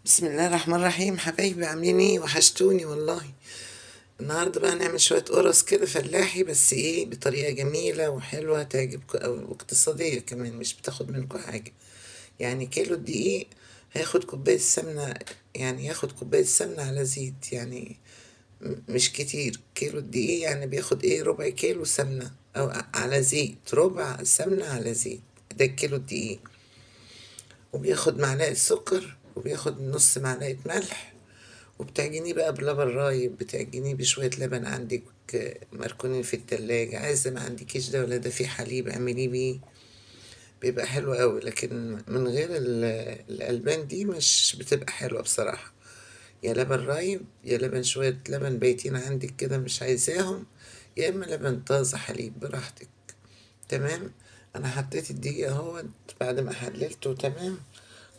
بسم الله الرحمن الرحيم. حبايبي عاملين ايه؟ وحشتوني والله. النهارده بقى هنعمل شوية قرص كده فلاحي، بس ايه، بطريقة جميلة وحلوة تعجبكم أوي واقتصادية كمان، مش بتاخد منكم حاجة. يعني كيلو الدقيق هياخد كوباية سمنة، يعني ياخد كوباية سمنة على زيت يعني. مش كتير، كيلو الدقيق يعني بياخد ايه، ربع كيلو سمنة او على زيت، ربع سمنة على زيت. ده الكيلو الدقيق. وبياخد معلقة سكر، وبياخد نص معلقة ملح. وبتعجنيه بقى بلبن رايب، بتعجنيه بشوية لبن عندك مركونين في التلاجة. عايزة ما عندكيش ده ولا ده في حليب اعمليه بيه، بيبقى حلو قوي. لكن من غير الألبان دي مش بتبقى حلوة بصراحة. يا لبن رايب، يا لبن شوية لبن بايتين عندك كده مش عايزاهم، يا إما لبن طازة حليب براحتك. تمام. أنا حطيت الدقيق اهوت بعد ما حللته تمام.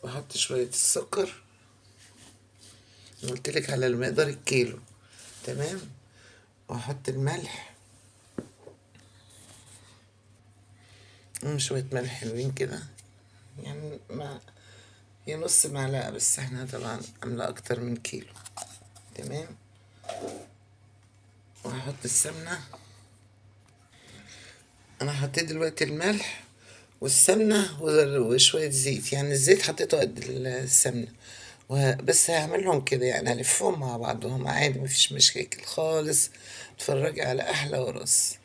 وأحط شوية السكر، قلتلك على المقدار الكيلو. تمام. واحط الملح، شوية ملح حلوين كده، يعني ما هي نص معلقة، بس احنا طبعا عاملة اكتر من كيلو. تمام. وهحط السمنة. انا حطيت دلوقتي الملح والسمنة وشوية زيت، يعني الزيت حطيته قد السمنة. بس هعملهم كده، يعني هلفهم مع بعضهم عادي، مفيش مشاكل خالص. اتفرجي على احلى ورص.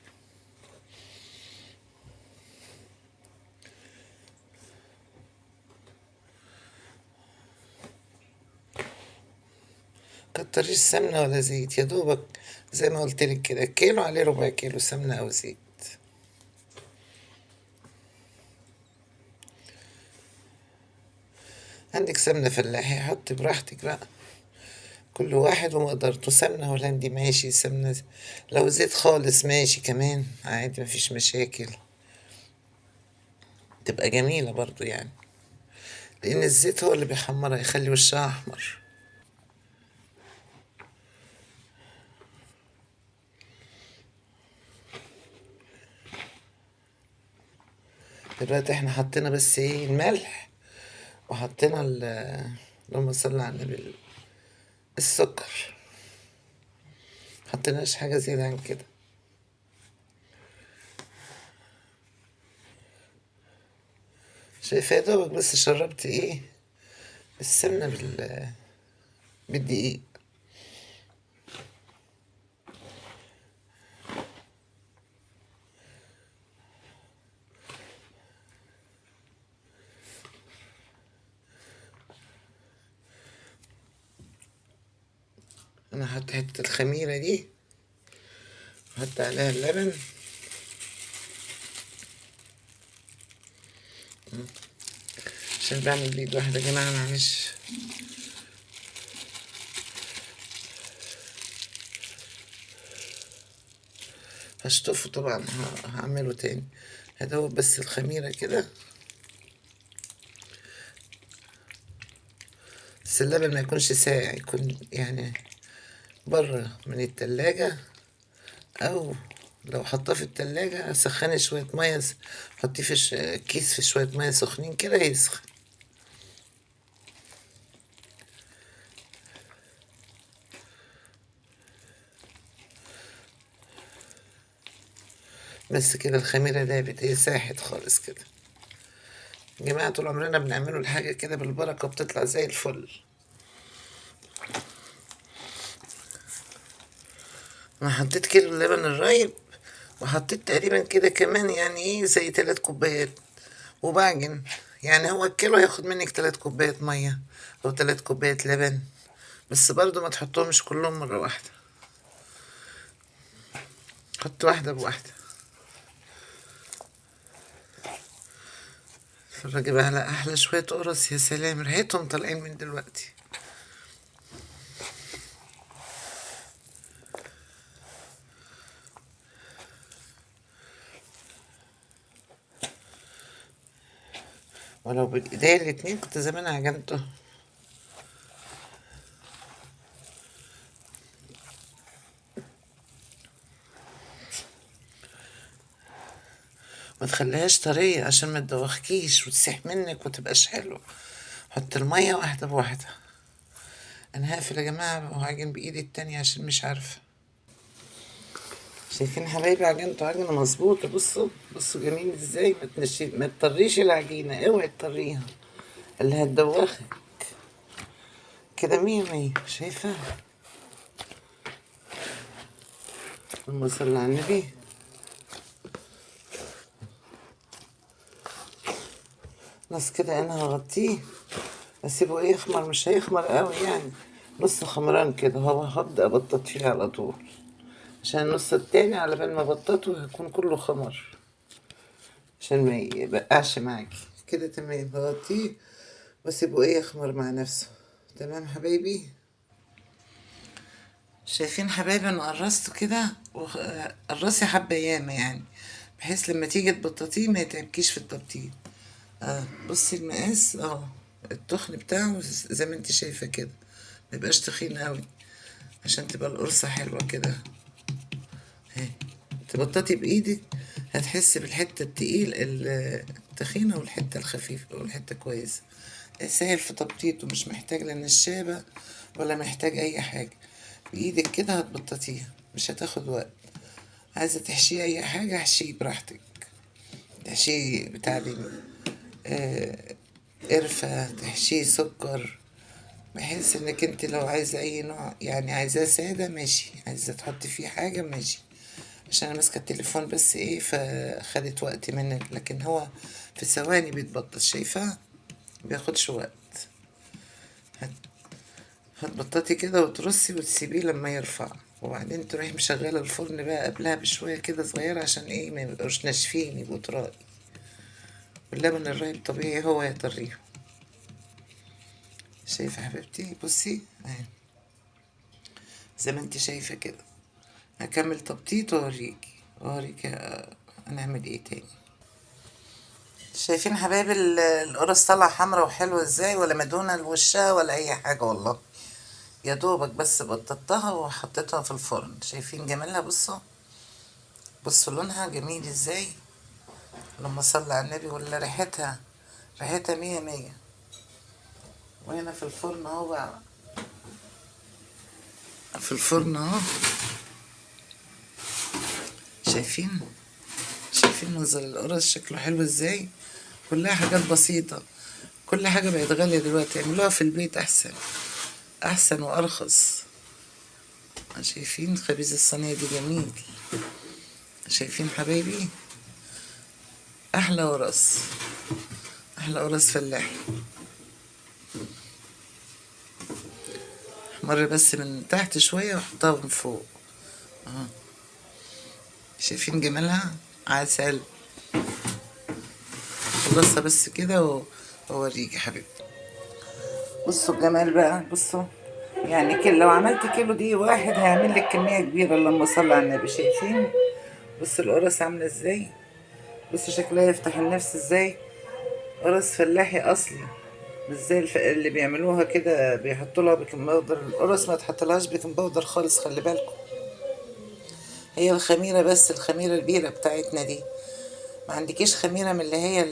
كتريش سمنة ولا زيت، يا دوبك زي ما قلتلك كده، كيلو عليه ربع كيلو سمنة أو زيت. عندك سمنة فلاحي حطي براحتك بقى، كل واحد ومقدرته. سمنة هولندي ماشي، لو زيت خالص ماشي كمان عادي، مفيش مشاكل، تبقى جميلة برضو يعني. لأن الزيت هو اللي بيحمرها، يخلي وشها أحمر. دلوقتي احنا حطينا بس ايه، الملح، وحطينا اللهم صل على النبي، السكر. محطيناش حاجة زيادة عن كده. شايفة يا دوبك بس شربت ايه، السمنة بالدقيق. انا هحط حتة الخميرة دي، احط عليها اللبن. عشان بعمل بيد واحدة يا جماعة، معلش. هشطفه طبعا، هعمله تاني. هدوب بس الخميرة كده. بس اللبن ما يكونش ساقع، يكون يعني بره من التلاجة. او لو حطاه في التلاجة سخني شوية مية، حطيه في كيس في شوية مية سخنين كده يسخن. بس كده الخميرة دابت، هي ساحت خالص كده. يا جماعة طول عمرنا بنعمله الحاجة كده بالبركة، وبتطلع زي الفل. انا حطيت كيلو اللبن الرايب، وحطيت تقريبا كده كمان يعني ايه زي 3 كوبايات. وبعجن، يعني هو الكيلو هياخد منك 3 كوبايات مية او 3 كوبايات لبن. بس برضو ما تحطهمش كلهم مرة واحدة، حط واحدة بواحدة. اتفرجي بقى على احلى شوية قرص، يا سلام ريحتهم طالعين من دلوقتي. ولو بالايديا الاتنين كنت زمان عجنته. ما تخليهاش طرية عشان ما تدوخكيش وتسيح منك وتبقاش حلو. حط المية واحدة بواحدة. انا هقفل يا جماعة وهعجن بايدي التانية عشان مش عارفة. شايفين حبايبي عجنته عجنة مظبوطة، بصوا بصوا جميل ازاي. ما تطريش العجينة، اوعي تطريها اللي هتدوخك كده. مية مية، شايفة؟ اللهم صل على النبي. بس كده انا هغطيه، اسيبه ايه يخمر، مش هيخمر قوي يعني، نص خمران كده. هو هبدأ ابطط فيه على طول، عشان النص التاني على بال ما ابططه هيكون كله خمر، عشان ما يبقعش معاكي كده. تمام، هغطيه واسيبه ايه يخمر مع نفسه. تمام حبايبي. شايفين حبايبي انا قرصته كده، قرصي حبة ياما يعني، بحيث لما تيجي تبططيه ما يتعبكيش في التبطيط. بصي المقاس التخن بتاعه زي ما انت شايفة كده، ميبقاش تخين قوي عشان تبقى القرصة حلوة كده. اهي تبططي بايدك هتحسي بالحتة التخينة والحتة الخفيفة والحتة كويسة. سهل في تبطيطه، مش محتاج لا نشابة ولا محتاج اي حاجة. بايدك كده هتبططيها، مش هتاخد وقت. عايزة تحشيه اي حاجة احشيه براحتك، تحشيه بتاع دي قرفة، تحشيه سكر، بحيث انك انت لو عايزة اي نوع يعني، عايزاه سادة ماشي، عايزة تحطي فيه حاجة ماشي. عشان انا ماسكة التليفون بس ايه، فخدت وقت منك، لكن هو في ثواني بيتبطط، شايفة؟ بياخدش وقت. هتبططي كده وترصي وتسيبيه لما يرفع، وبعدين تروحي مشغلة الفرن بقى قبلها بشوية كده صغيرة، عشان ايه ما يبقوش ناشفين، يبقوا طرائي. واللبن الرايب طبيعي هو يطريه. شايفة حبيبتي؟ بصي اهي زي ما انت شايفة كده. هكمل تبطيط واوريكي هنعمل ايه تاني. شايفين حبايبي القرص طلع حمرا وحلوة ازاي، ولا مدهونة لوشها ولا اي حاجة والله، يا دوبك بس بططتها وحطيتها في الفرن. شايفين جمالها؟ بصوا بصوا لونها جميل ازاي، لما صلى على النبي. ولا ريحتها، ريحتها مية مية. وهنا في الفرن اهو بقى، في الفرن اهو. شايفين؟ شايفين منظر القرص شكله حلو ازاي. كلها حاجات بسيطة، كل حاجة بقت غالية دلوقتي، اعملوها في البيت احسن، احسن وارخص. شايفين خبيز الصينية دي جميل؟ شايفين حبايبي؟ احلى قرص، احلى قرص فلاحي. مر بس من تحت شوية وحطها من فوق. شايفين جمالها؟ عسل. خلصها بس كده واوريكي حبيبتي. بصوا الجمال بقى، بصوا يعني لو عملت كيلو دي واحد هيعمل لك كمية كبيرة، اللهم صل على النبي. شايفين؟ بصوا القرص عاملة ازاي، بصوا شكلها يفتح النفس ازاي. قرص فلاحي اصلي، مش زي اللي بيعملوها كده بيحطوا لها بيكنج باودر. القرص ما تحطلهاش بيكنج باودر خالص، خلي بالكم. هي الخميرة بس، الخميرة البيرة بتاعتنا دي. ما عندكيش خميرة من اللي هي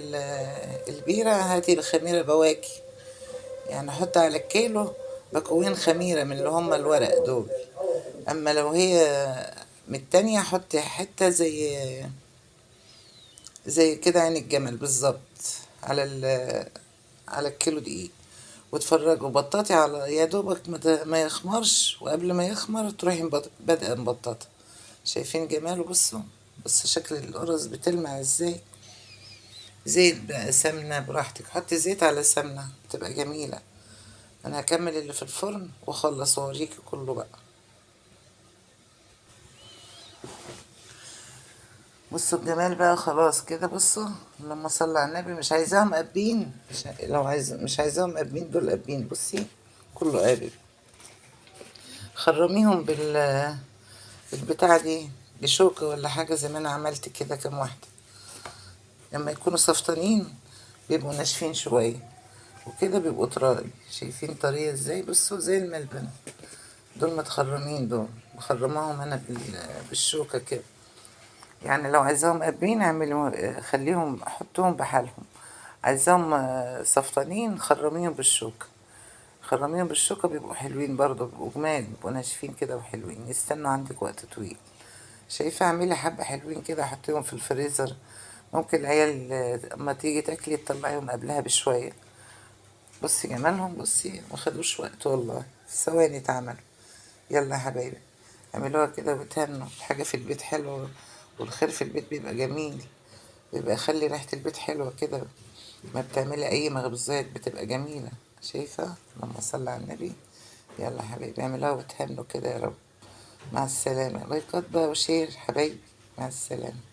البيرة، هاتي الخميرة بواكي. يعني حط على الكيلو باكوين خميرة من اللي هم الورق دول. اما لو هي من التانية حطي حتة زي كده عين الجمل بالظبط على على الكيلو دقيق. وتفرجوا بطاطي على يا دوبك ما يخمرش، وقبل ما يخمر تروحي بادئة مبططة. شايفين جماله؟ بصوا بصوا شكل القرص بتلمع ازاي. زيت بقى سمنة براحتك، حطي زيت على سمنة تبقى جميلة. انا هكمل اللي في الفرن واخلص واوريكي كله بقى. بصوا الجمال بقى، خلاص كده. بصوا لما صلى على النبي، مش عايزاهم قابين، لو مش عايزاهم قابين دول قابين. بصي كله قابل. خرميهم بالبتاع دي بشوكة ولا حاجة، زي ما انا عملت كده كام واحدة. لما يكونوا صفتانين بيبقوا ناشفين شوية، وكده بيبقوا طرائي. شايفين طرية ازاي؟ بصوا زي الملبن. دول متخرمين، دول مخرماهم انا بالشوكة كده. يعني لو عايزاهم قابين اعملوا خليهم حطوهم بحالهم، عايزاهم صفطانين خرميهم بالشوكة. خرميهم بالشوكة بيبقوا حلوين برضه، بيبقوا جمال، بيبقوا ناشفين كده وحلوين، يستنوا عندك وقت طويل. شايفة؟ اعملي حبة حلوين كده، حطيهم في الفريزر. ممكن العيال اما تيجي تاكلي تطلعيهم قبلها بشوية. بصي جمالهم، بصي مخدوش وقت والله، في ثواني اتعمل. يلا يا حبايبي، اعملوها كده وتهنوا. الحاجة في البيت حلوة، والخير في البيت بيبقى جميل، بيبقى يخلي ريحة البيت حلوة كده. ما بتعملي أي مخبوزات بتبقى جميلة. شايفة؟ اللهم صل على النبي. يلا يا حبايبي اعملوها وتهنوا كده يا رب. مع السلامة. لايكات بقى وشير حبايبي. مع السلامة.